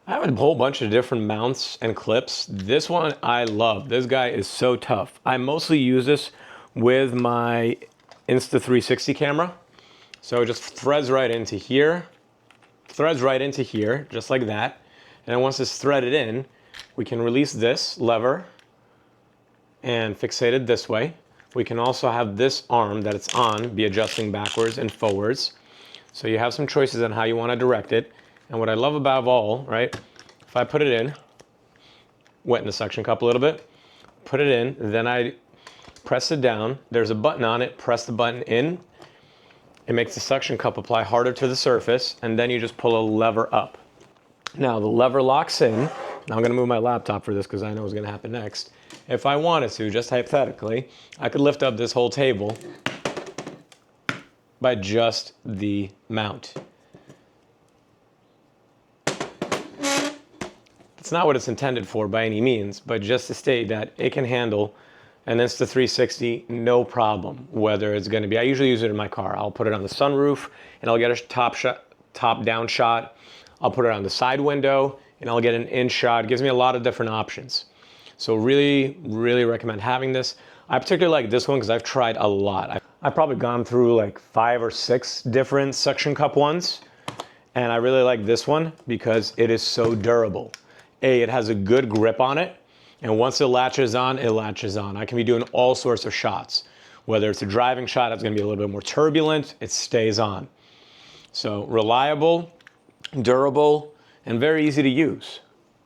I have a whole bunch of different mounts and clips. This one I love. This guy is so tough. I mostly use this with my Insta360 camera. So it just threads right into here, just like that. And once it's threaded in, we can release this lever and fixate it this way. We can also have this arm that it's on be adjusting backwards and forwards. So you have some choices on how you want to direct it. And what I love above all, right, if I put it in, wet the suction cup a little bit, put it in, then I press it down. There's a button on it, press the button in. It makes the suction cup apply harder to the surface, and then you just pull a lever up. Now the lever locks in. Now I'm gonna move my laptop for this because I know what's gonna happen next. If I wanted to, just hypothetically, I could lift up this whole table by just the mount. It's not what it's intended for by any means, but just to state that it can handle an Insta360 no problem. Whether it's going to be, I usually use it in my car. I'll put it on the sunroof and I'll get a top down shot. I'll put it on the side window and I'll get an in shot. It gives me a lot of different options. So really, really recommend having this. I particularly like this one because I've tried a lot. I've probably gone through like 5 or 6 different suction cup ones. And I really like this one because it is so durable. It has a good grip on it, and once it latches on, it latches on. I can be doing all sorts of shots. Whether it's a driving shot that's gonna be a little bit more turbulent, it stays on. So reliable, durable, and very easy to use.